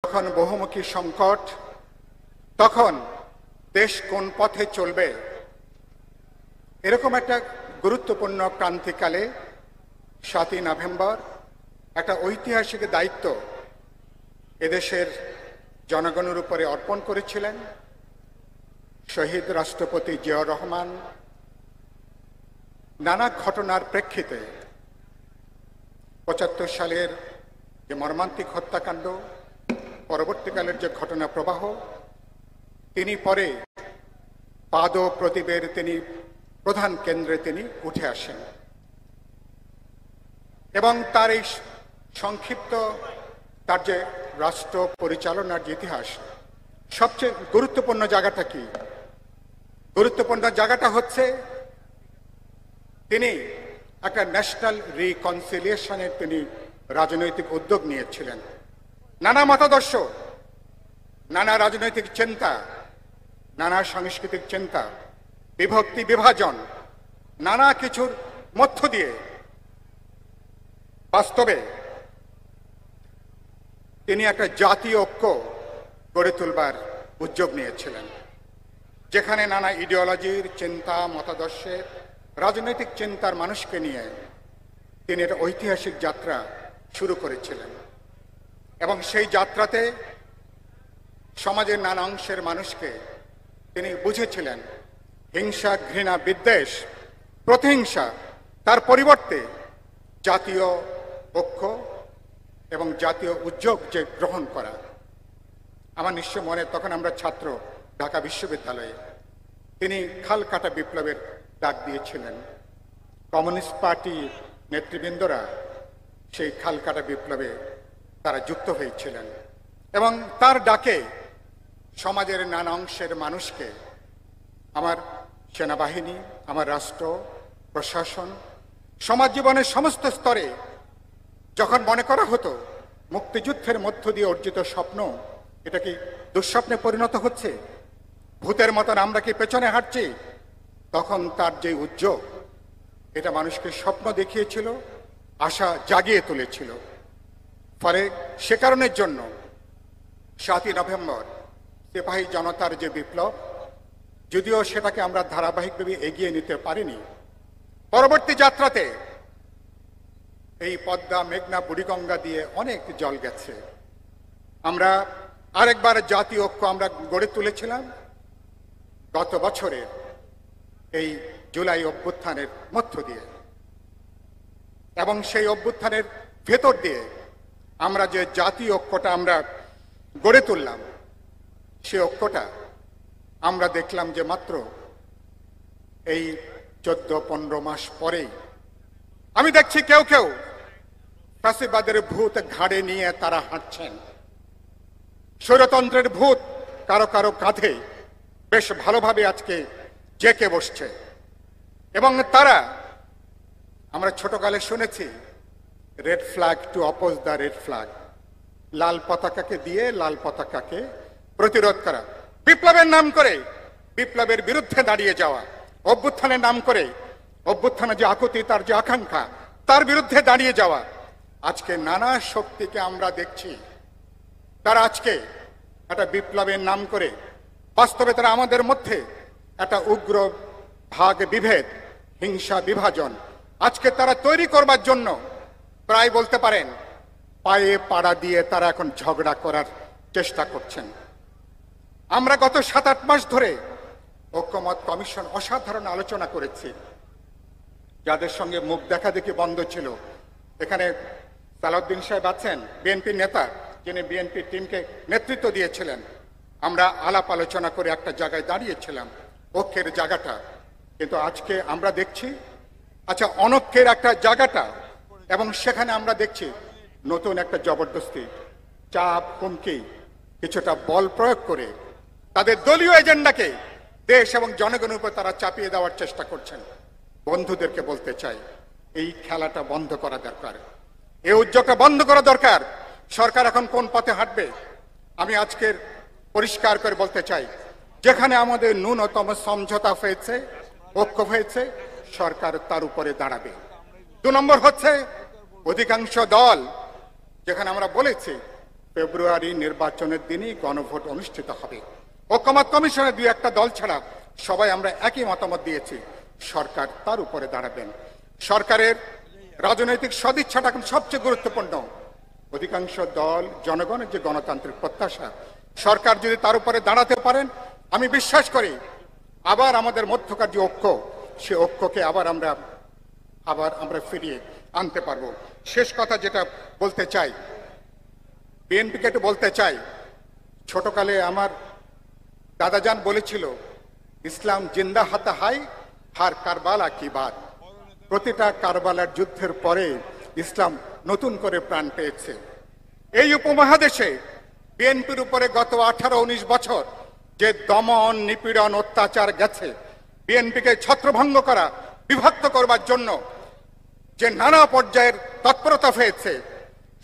যখন বহুমুখী সংকট, তখন দেশ কোন পথে চলবে, এরকম একটা গুরুত্বপূর্ণ ক্রান্তিকালে ৭ই নভেম্বর একটা ঐতিহাসিক দায়িত্ব এদেশের জনগণের উপরে অর্পণ করেছিলেন শহীদ রাষ্ট্রপতি জিয়াউর রহমান। নানা ঘটনার প্রেক্ষিতে ৭৫ সালের যে মর্মান্তিক হত্যাকাণ্ড, পরবর্তীকালের যে ঘটনা প্রবাহ, তিনি পরে পাদ প্রদীপের তিনি প্রধান কেন্দ্রে তিনি উঠে আসেন এবং তার এই সংক্ষিপ্ত তার যে রাষ্ট্র পরিচালনার যে ইতিহাস, সবচেয়ে গুরুত্বপূর্ণ জায়গাটা কি? গুরুত্বপূর্ণ জায়গাটা হচ্ছে তিনি একটা ন্যাশনাল রিকনসিলিয়েশনের তিনি রাজনৈতিক উদ্যোগ নিয়েছিলেন। নানা মতাদর্শ, নানা রাজনৈতিক চিন্তা, নানা সাংস্কৃতিক চিন্তা, বিভক্তি বিভাজন, নানা কিছুর মধ্য দিয়ে বাস্তবে তিনি একটা জাতীয় ঐক্য গড়ে তুলবার উদ্যোগ নিয়েছিলেন, যেখানে নানা ইডিওলজির চিন্তা, মতাদর্শের, রাজনৈতিক চিন্তার মানুষকে নিয়ে তিনি একটা ঐতিহাসিক যাত্রা শুরু করেছিলেন। এবং সেই যাত্রাতে সমাজের নানা অংশের মানুষকে তিনি বুঝেছিলেন হিংসা, ঘৃণা, বিদ্বেষ, প্রতিহিংসা, তার পরিবর্তে জাতীয় ঐক্য এবং জাতীয় উদ্যোগ যে গ্রহণ করা। আমার নিশ্চয় মনে, তখন আমরা ছাত্র ঢাকা বিশ্ববিদ্যালয়ে, তিনি খাল কাটা বিপ্লবের ডাক দিয়েছিলেন। কমিউনিস্ট পার্টি নেতৃবৃন্দরা সেই খাল কাটা বিপ্লবে তারা যুক্ত হয়েছিলেন এবং তার ডাকে সমাজের নানা অংশের মানুষকে, আমার সেনাবাহিনী, আমার রাষ্ট্র প্রশাসন, সমাজ জীবনের সমস্ত স্তরে যখন মনে করা হতো মুক্তিযুদ্ধের মধ্য দিয়ে অর্জিত স্বপ্ন এটা কি দুঃস্বপ্নে পরিণত হচ্ছে, ভূতের মতন আমরা কি পেছনে হাঁটছি, তখন তার যে উদ্যোগ, এটা মানুষকে স্বপ্ন দেখিয়েছিল, আশা জাগিয়ে তুলেছিল। ফলে সে কারণের জন্য ৭ই নভেম্বর সিপাহী জনতার যে বিপ্লব, যদিও সেটাকে আমরা ধারাবাহিকভাবে এগিয়ে নিতে পারিনি, পরবর্তী যাত্রাতে এই পদ্মা, মেঘনা, বুড়িগঙ্গা দিয়ে অনেক জল গেছে। আমরা আরেকবার জাতীয় ঐক্য আমরা গড়ে তুলেছিলাম গত বছরের এই জুলাই অভ্যুত্থানের মধ্য দিয়ে, এবং সেই অভ্যুত্থানের ভেতর দিয়ে আমরা যে জাতীয় ঐক্যটা আমরা গড়ে তুললাম, সে ঐক্যটা আমরা দেখলাম যে মাত্র এই 14-15 মাস পরেই আমি দেখছি কেউ কেউ ফ্যাসিবাদের ভূত ঘাড়ে নিয়ে তারা হাঁটছেন। স্বৈরতন্ত্রের ভূত কারো কারো কাঁধে বেশ ভালোভাবে আজকে জেকে বসছে এবং তারা, আমরা ছোটকালে শুনেছি red flag to oppose the red flag, লাল পতাকাকে দিয়ে লাল পতাকাকে প্রতিরোধ করা, বিপ্লবের নাম করে বিপ্লবের বিরুদ্ধে দাঁড়িয়ে যাওয়া, অভ্যুত্থানের নাম করে অভ্যুত্থানের যে আকুতি, তার যে আকাঙ্ক্ষা, তার বিরুদ্ধে দাঁড়িয়ে যাওয়া। আজকে নানা শক্তিকে আমরা দেখছি তারা আজকে একটা বিপ্লবের নাম করে বাস্তবে তারা আমাদের মধ্যে একটা উগ্র ভাগ বিভেদ, হিংসা, বিভাজন আজকে তারা তৈরি করবার জন্য প্রায় বলতে পারেন পায়ে পাড়া দিয়ে তারা এখন ঝগড়া করার চেষ্টা করছেন। আমরা গত 7-8 মাস ধরে ঐক্যমত কমিশন অসাধারণ আলোচনা করেছি, যাদের সঙ্গে মুখ দেখা দেখি বন্ধ ছিল। এখানে সালাউদ্দিন সাহেব আছেন, বিএনপির নেতা, যিনি বিএনপির টিমকে নেতৃত্ব দিয়েছিলেন। আমরা আলাপ আলোচনা করে একটা জায়গায় দাঁড়িয়েছিলাম, ঐক্যের জায়গাটা। কিন্তু আজকে আমরা দেখছি আচ্ছা অনৈক্যের একটা জায়গাটা, এবং সেখানে আমরা দেখছি নতুন একটা জবরদস্তি, চাপ, হুমকি, কিছুটা বল প্রয়োগ করে তাদের দলীয় এজেন্ডাকে দেশ এবং জনগণের উপর তারা চাপিয়ে দেওয়ার চেষ্টা করছেন। বন্ধুদেরকে বলতে চাই, এই খেলাটা বন্ধ করা দরকার, এই উদ্যোগটা বন্ধ করা দরকার। সরকার এখন কোন পথে হাঁটবে আমি আজকের পরিষ্কার করে বলতে চাই, যেখানে আমাদের ন্যূনতম সমঝোতা হয়েছে, ঐক্য হয়েছে, সরকার তার উপরে দাঁড়াবে। 2 নম্বর হচ্ছে অধিকাংশ দল, যেখানে আমরা বলেছি ফেব্রুয়ারি নির্বাচনের দিনই গণভোট অনুষ্ঠিত হবে। ঐকমত্য কমিশনের দুই একটা দল ছাড়া সবাই আমরা একই মতামত দিয়েছি, সরকার তার উপরে দাঁড়াবেন। সরকারের রাজনৈতিক সদিচ্ছাটা এখন সবচেয়ে গুরুত্বপূর্ণ। অধিকাংশ দল জনগণের যে গণতান্ত্রিক প্রত্যাশা, সরকার যদি তার উপরে দাঁড়াতে পারেন, আমি বিশ্বাস করি আবার আমাদের মধ্যকার যে ঐক্য, সে ঐক্যকে আবার আমরা ফিরিয়ে আনতে পারবো। শেষ কথা যেটা বলতে চাই, বিএনপিকে একটু বলতে চাই, ছোটকালে আমার দাদাজান বলেছিল, ইসলাম জিন্দা হাতা হাই হার কারবালা কি বাত। প্রতিটা কারবালার যুদ্ধের পরে ইসলাম নতুন করে প্রাণ পেয়েছে। এই উপমহাদেশে বিএনপির উপরে গত 18-19 বছর যে দমন, নিপীড়ন, অত্যাচার গেছে, বিএনপিকে ছত্রভঙ্গ করা, বিভক্ত করবার জন্য যে নানা পর্যায়ের তৎপরতা হয়েছে,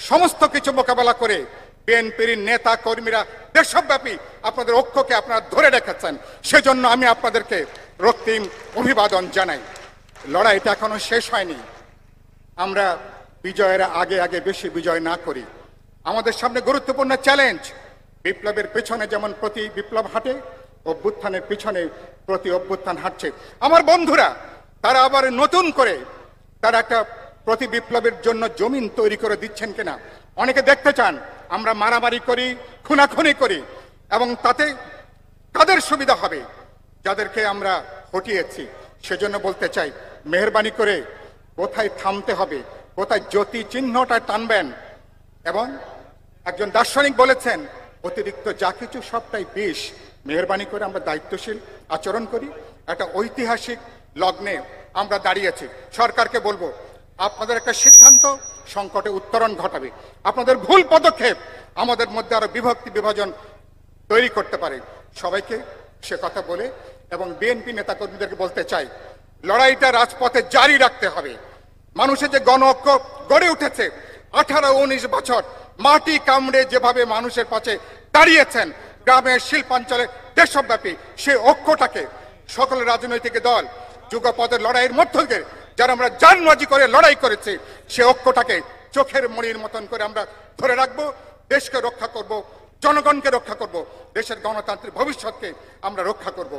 সমস্ত কিছু মোকাবেলা করে বিএনপির নেতা কর্মীরা দেশব্যাপী আপনাদের ঐক্যকে আপনারা ধরে রেখেছেন। সেজন্য আমি আপনাদেরকে রক্তিম অভিবাদন জানাই। লড়াইটা এখনো শেষ হয়নি। আমরা বিজয়ের আগে আগে বেশি বিজয় না করি। আমাদের সামনে গুরুত্বপূর্ণ চ্যালেঞ্জ। বিপ্লবের পেছনে যেমন প্রতি বিপ্লব হাঁটে, অভ্যুত্থানের পিছনে প্রতি অভ্যুত্থান হাঁটছে। আমার বন্ধুরা তারা আবার নতুন করে তারা একটা প্রতি বিপ্লবের জন্য জমিন তৈরি করে দিচ্ছেন কিনা। অনেকে দেখতে চান আমরা মারামারি করি, খুনাখুনি করি, এবং তাতে কাদের সুবিধা হবে, যাদেরকে আমরা হটিয়েছি। সেজন্য বলতে চাই, মেহেরবানি করে কোথায় থামতে হবে, কোথায় জ্যোতি চিহ্নটা টানবেন। এবং একজন দার্শনিক বলেছেন, অতিরিক্ত যা কিছু সবটাই বিষ। মেহেরবানি করে আমরা দায়িত্বশীল আচরণ করি। একটা ঐতিহাসিক লগ্নে আমরা দাঁড়িয়েছি। সরকারকে বলবো, আপনাদের একটা সিদ্ধান্ত সংকটে উত্তরণ ঘটাবে। আপনাদের ভুল পদক্ষেপ আমাদের মধ্যে আরো বিভক্তি বিভাজন তৈরি করতে পারে। সবাইকে সে কথা বলে এবং বিএনপি নেতাকর্মীদেরকে বলতে চাই, লড়াইটা রাজপথে জারি রাখতে হবে। মানুষের যে গণ ঐক্য গড়ে উঠেছে 18-19 বছর, মাটি কামড়ে যেভাবে মানুষের পাশে দাঁড়িয়েছেন, গ্রামের শিল্পাঞ্চলে দেশব্যাপী, সে ঐক্যটাকে সকল রাজনৈতিক দল যুগপদের লড়াইয়ের মধ্য দিয়ে যারা আমরা জানবাজি করে লড়াই করেছি, সে ঐক্যটাকে চোখের মণির মতন করে আমরা ধরে রাখবো। দেশকে রক্ষা করব, জনগণকে রক্ষা করব, দেশের গণতান্ত্রিক ভবিষ্যৎকে আমরা রক্ষা করব।